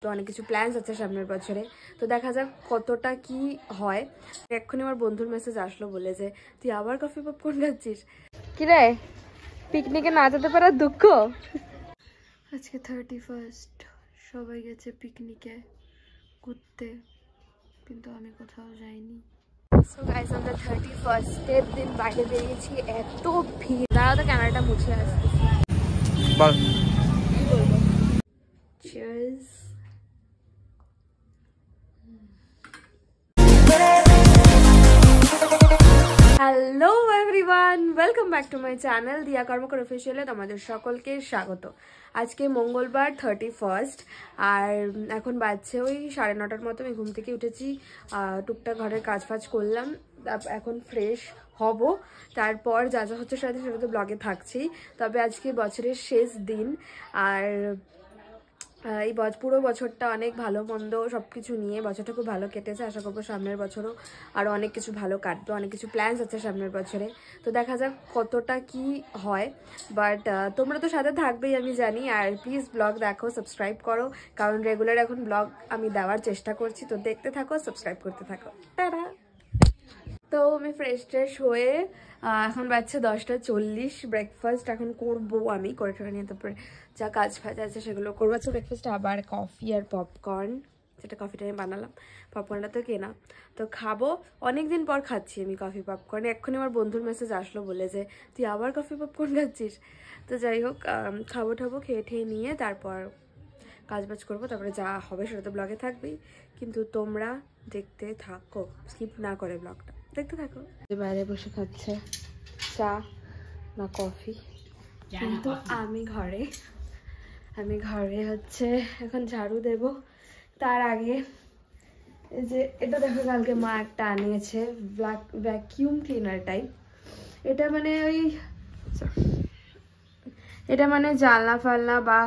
তো অনেক কিছু প্ল্যানস আছে সামনের বছরে, তো দেখা যাক কতটা কি হয়। এক্ষুনি আমার বন্ধুর মেসেজ আসলো, বলে যে তুই আবার কফি পপকর্ন খাচ্ছিস। কি রে, পিকনিকে না যেতে পারার দুঃখ? আজকে 31st, সবাই গেছে পিকনিকে ঘুরতে, কিন্তু আমি কোথাও যাইনি। সো গাইস, আমরা 31st এর দিন বাইরে বেরিয়েছি, এত ভিড়। দাঁড়াও তো, ক্যামেরাটা মুছে আসতেছি। বল কি বলবো। Cheers. Hello everyone, welcome back to my channel দিয়া কর্মকর অফিসিয়ালে তোমাদের সকলকে স্বাগত। আজকে মঙ্গলবার 31st, আর এখন বাজছে ওই 9:30 মতো। আমি ঘুম থেকে উঠেছি, টুকটাক ঘরের কাজ ফাজ করলাম, এখন ফ্রেশ হব, তারপর যা যা হচ্ছে সাথে সেটা তো ব্লগে থাকছেই। তবে আজকে বছরের শেষ দিন, আর এই পুরো বছরটা অনেক ভালো মন্দ সব কিছু নিয়ে বছরটা খুব ভালো কেটেছে। আশা করবো সামনের বছরও আরও অনেক কিছু ভালো কাটবে, অনেক কিছু প্ল্যানস আছে সামনের বছরে, তো দেখা যাক কতটা কি হয়। বাট তোমরা তো সাথে থাকবেই আমি জানি, আর প্লিজ ব্লগ দেখো, সাবস্ক্রাইব করো, কারণ রেগুলার এখন ব্লগ আমি দেওয়ার চেষ্টা করছি, তো দেখতে থাকো, সাবস্ক্রাইব করতে থাকো। টাটা। তো আমি ফ্রেশ ট্রেশ হয়ে এখন বাজছে 10:40, ব্রেকফাস্ট এখন করবো, আমি করে ঠেকে নিয়ে তারপরে যা কাজ ফাজ আছে সেগুলো করবো। আচ্ছা, ব্রেকফাস্টে আবার কফি আর পপকর্ন, যেটা কফিটা আমি বানালাম, পপকর্নটা তো কেনা, তো খাবো। অনেকদিন পর খাচ্ছি আমি কফি পপকর্ন। এক্ষুনি আমার বন্ধুর মেসেজ আসলো, বলে যে তুই আবার কফি পপকর্ন খাচ্ছিস। তো যাই হোক, খাবো ঠাবো, খেয়ে ঠেয়ে নিয়ে তারপর কাজ বাজ করবো, তারপরে যা হবে সেটা তো ব্লগে থাকবেই, কিন্তু তোমরা দেখতে থাকো, স্কিপ না করে ব্লগটা দেখতে থাকো। বাইরে বসে খাচ্ছে চা না কফি, কিন্তু আমি ঘরে হচ্ছে এখন ঝাড়ু দেব। তার আগে এই যে এটা দেখো, কালকে মা একটা আনিয়েছে ব্ল্যাক ভ্যাকিউম ক্লিনার টাইপ। এটা মানে জানলা ফালনা বা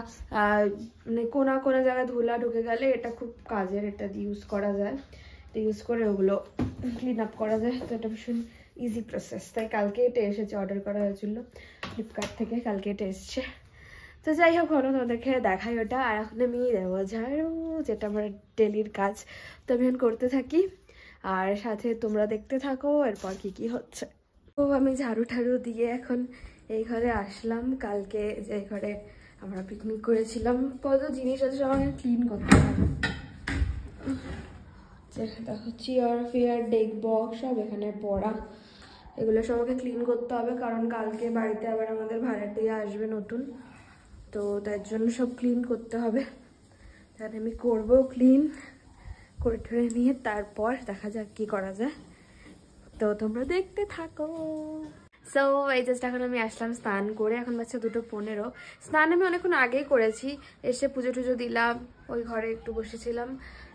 মানে কোনো জায়গায় ধুলা ঢুকে গেলে এটা খুব কাজের, এটা ইউজ করা যায়, এটা ইউজ করে ওগুলো ক্লিন আপ করা যায়। তো এটা ভীষণ ইজি প্রসেস, তাই কালকে এটা এসেছে, অর্ডার করা হয়েছিল ফ্লিপকার্ট থেকে, কালকে এটা এসছে। তো যাই হোক, হলো তোমাদেরকে দেখাই ওটা। আর এখন আমি দেবো ঝাড়ু, যেটা আমার ডেলির কাজ, তো আমি এখন করতে থাকি, আর সাথে তোমরা দেখতে থাকো এরপর কি হচ্ছে। তো আমি ঝাড়ু ঠাড়ু দিয়ে এখন এই ঘরে আসলাম। কালকে যে ঘরে আমরা পিকনিক করেছিলাম, কত জিনিস আছে সব আমাকে ক্লিন করতে হবে। দেখো, চেয়ার ফেয়ার ডেক বক্স সব এখানে পড়া, এগুলো সব আমাকে ক্লিন করতে হবে, কারণ কালকে বাড়িতে আবার আমাদের ভাড়াটিয়া আসবে নতুন, তো তার জন্য সব ক্লিন করতে হবে। তাহলে আমি করবো ক্লিন করে ঠরে নিয়ে, তারপর দেখা যাক কি করা যায়, তো তোমরা দেখতে থাকো। সো এই জাস্ট এখন আমি আসলাম স্নান করে, এখন বাচ্চা 2:15। স্নান আমি অনেকক্ষণ আগেই করেছি, এসে পুজো টুজো দিলাম, ওই ঘরে একটু বসেছিলাম।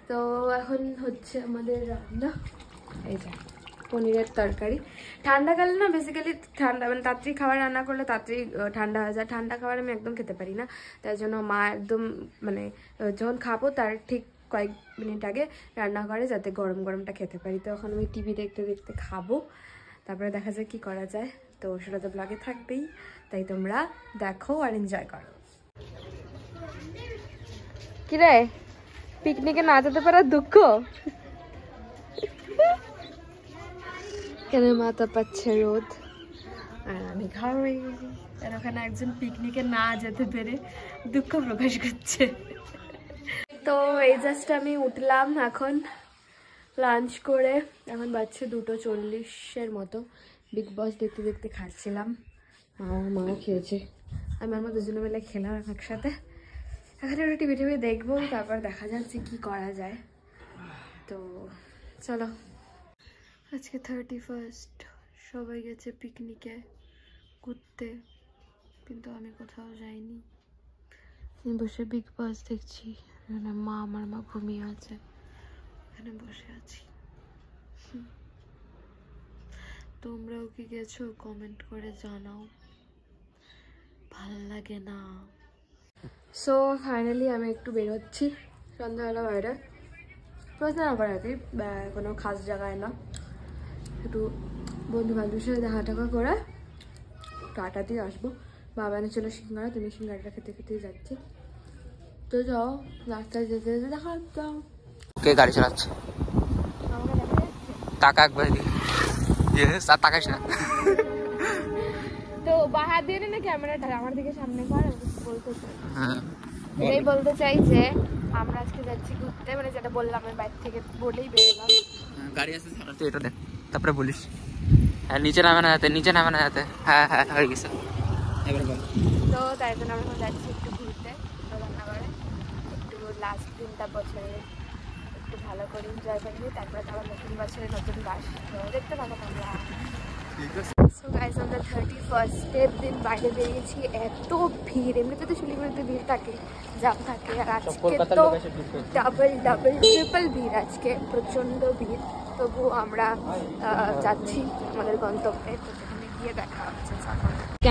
তো এখন হচ্ছে আমাদের রান্না, এই যে পনিরের তরকারি। ঠান্ডাকালে না বেসিক্যালি ঠান্ডা মানে তাড়াতাড়ি খাবার রান্না করলে তাড়াতাড়ি ঠান্ডা হয়ে যায়, ঠান্ডা খাবার আমি একদম খেতে পারি না, তাই জন্য মা একদম মানে যখন খাবো তার ঠিক কয়েক মিনিট আগে রান্না করে, যাতে গরম গরমটা খেতে পারি। তো এখন আমি টিভি দেখতে দেখতে খাবো, তারপরে দেখা যায় কি করা যায়, তো সেটা তো ব্লগে থাকবেই, তাই তোমরা দেখো আর এনজয় করো। কিরে, পিকনিকে না যেতে পারার দুঃখ? কেন মাথা পাচ্ছে রোদ, আর আমি ঘরে, আর ওখানে একজন পিকনিকে না যেতে পেরে দুঃখ প্রকাশ করছে। তো এই জাস্ট আমি উঠলাম এখন লাঞ্চ করে, এখন বাজছে 2:40 মতো। বিগ বস দেখতে দেখতে খাচ্ছিলাম, মাও খেয়েছে, আমি আমার দুজনে মিলে খেলাম একসাথে। এখন একটু টিভি টিভি দেখবো, তারপর দেখা যাচ্ছে কি করা যায়। তো চলো। আজকে 31st, সবাই গেছে পিকনিকে ঘুরতে, কিন্তু আমি কোথাও যাইনি। আমি বসে বিগ বস দেখছি, আমার মা ঘুমিয়ে আছে, এখানে বসে আছি। তোমরাও কি গেছো? কমেন্ট করে জানাও, ভালো লাগে না। সো ফাইনালি আমি একটু বেরোচ্ছি সন্ধ্যাবেলা বাইরে, প্রশ্ন না করে আর কি, কোনো খাস জায়গায় না, একটু বন্ধু বান্ধবের সাথে দেখা টাকা করে টাটা দিয়ে আসবো। বাবা এনে ছিল সিঙ্গারা, তুমি সিঙ্গারাটা খেতে খেতেই যাচ্ছি। তো যাও রাস্তায় যেতে যেতে দেখা যাও। কে গাড়ি চালাচ্ছে? টাকা একবার দিই, তাকাইস না। তো বাহার দিয়ে না ক্যামেরাটা আমার দিকে সামনে কর, বলতে চাই এটাই বলতে চাই যে আমরা আজকে যাচ্ছি ঘুরতে, মানে যেটা বললাম আমি বাইরে থেকে বলেই বেরোলাম। গাড়ি আছে তুই এটা দেখ, তারপরে বলিস। হ্যাঁ নিচে নামে না যেতে, নিচে নামে না যেতে। হ্যাঁ হ্যাঁ হয়ে গেছে, এবার বল। তো তাই জন্য আমরা যাচ্ছি একটু ঘুরতে রান্নাঘরে, একটু লাস্ট দিনটা বছরে একটু ভালো করে এনজয় করি, তারপরে তো আবার নতুন বছরে নতুন বাস। তো দেখতে পাবো আমরা। সো গাইস আমরা 31st দিন বাইরে বেরিয়েছি, এত ভিড়, এমনিতে তো শিলিগুড়িতে ভিড় থাকে, জ্যাম থাকে, আর আজকে তো ডাবল ট্রিপল ভিড়, আজকে প্রচণ্ড ভিড়। তবু আমরা যাচ্ছি আমাদের গন্তব্যে, তো সেখানে গিয়ে দেখা হচ্ছে।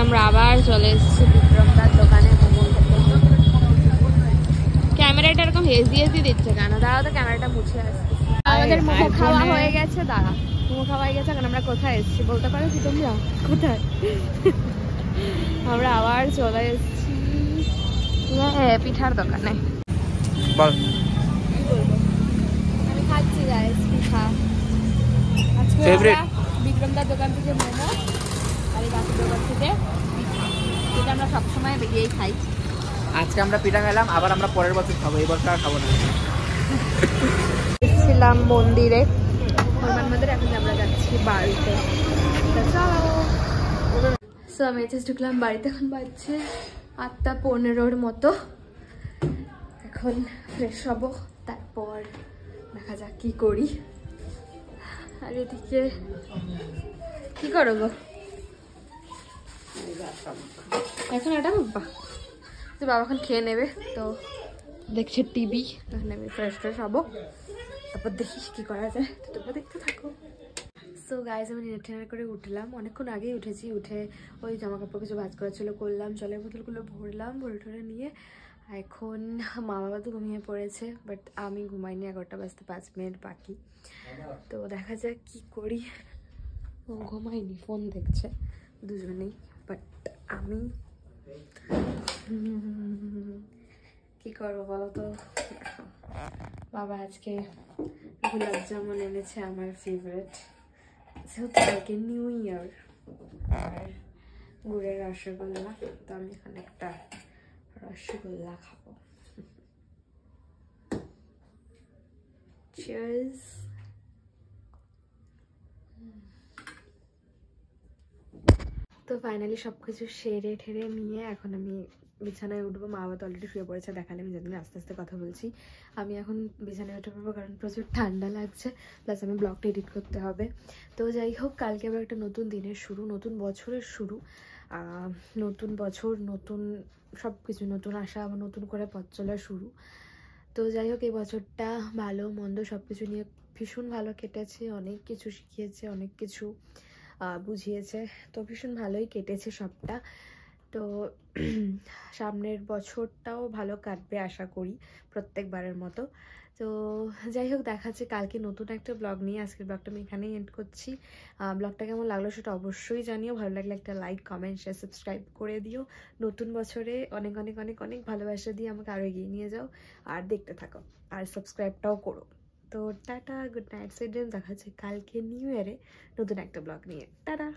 আমরা আবার চলে এসেছি বিক্রমদার দোকানে মোমো খেতে। ক্যামেরাটা এরকম হেজি হেজি দিচ্ছে কেন? দাঁড়াও তো ক্যামেরাটা মুছে আসছে। আমাদের মোমো খাওয়া হয়ে গেছে, দাঁড়া মোমো খাওয়া হয়ে গেছে। এখন আমরা কোথায় এসেছি বলতে পারো কি তোমরা? কোথায়? আমরা আবার চলে এসেছি পিঠার দোকানে। বল। কি বলবো, আমি খাচ্ছি গাইস পিঠা। আজকে ফেভারিট বিক্রমদার দোকান থেকে মোমো, আর এই বাকি দোকান থেকে পিঠা, যেটা আমরা সবসময় বেরিয়েই খাই। আজকে আমরা পিঠা খেলাম, আবার আমরা পরের বছর খাবো, এই বছর আর খাবো না। ছিলাম মন্দিরে, হনুমান মন্দিরে, এখন আমরা যাচ্ছি বাড়িতে। সো আমি ঢুকলাম বাড়িতে, এখন বাজছে 8:15 মতো। এখন ফ্রেশ হব, তারপর দেখা যাক কি করি। আর এদিকে কি করো গো এখন? এটা বাবা তো বাবা এখন খেয়ে নেবে, তো দেখছে টিভি, তখন আমি ফ্রেশ হবো, তারপর দেখি কি করা যায়, তো তোমরা দেখতে থাকো। সো গাইজ আমি ডিনার করে উঠলাম, অনেকক্ষণ আগেই উঠেছি। উঠে ওই জামা কাপড় কিছু ভাঁজ করা ছিল করলাম, জলের বোতলগুলো ভরলাম, ভরে ঠরে নিয়ে এখন মা বাবা তো ঘুমিয়ে পড়েছে, বাট আমি ঘুমাইনি, 11টা বাজতে 5 মিনিট বাকি। তো দেখা যাক কি করি। ও ঘুমাইনি, ফোন দেখছে দুজনেই, বাট আমি কি করবো বলো তো? বাবা আজকে গোলাপ জামুন এনেছে, আমার ফেভারিট, যেহেতু কালকে নিউ ইয়ার, আর গুড়ের রসগোল্লা, তো আমি এখানে একটা রসগোল্লা খাবো। চিয়ার্স। তো ফাইনালি সব কিছু সেরে ঠেরে নিয়ে এখন আমি বিছানায় উঠবো। মা বাবা তো অলরেডি শুয়ে পড়েছে, দেখালে আমি যেদিন আস্তে আস্তে কথা বলছি। আমি এখন বিছানায় উঠে পড়বো, কারণ প্রচুর ঠান্ডা লাগছে, প্লাস আমি ব্লগটা এডিট করতে হবে। তো যাই হোক, কালকে আবার একটা নতুন দিনের শুরু, নতুন বছরের শুরু, নতুন বছর, নতুন সব কিছু, নতুন আশা, আবার নতুন করে পথ চলার শুরু। তো যাই হোক, এই বছরটা ভালো মন্দ সব কিছু নিয়ে ভীষণ ভালো কেটেছে, অনেক কিছু শিখিয়েছে, অনেক কিছু বুঝিয়েছে, তো ভীষণ ভালোই কেটেছে সবটা। তো সামনের বছরটাও ভালো কাটবে আশা করি, প্রত্যেকবারের মতো। তো যাই হোক, দেখাচ্ছে কালকে নতুন একটা ব্লগ নিয়ে। আজকের ব্লগটা আমি এখানেই এন্ড করছি। ব্লগটা কেমন লাগলো সেটা অবশ্যই জানিও, ভালো লাগলে একটা লাইক, কমেন্ট, শেয়ার, সাবস্ক্রাইব করে দিও। নতুন বছরে অনেক অনেক অনেক অনেক ভালোবাসা দিয়ে আমাকে আরও এগিয়ে নিয়ে যাও, আর দেখতে থাকো, আর সাবস্ক্রাইবটাও করো। তো tata, good night, sweet dreams, দেখা হচ্ছে কালকে নিউ ইয়ারে নতুন একটা ব্লগ নিয়ে। টাটা।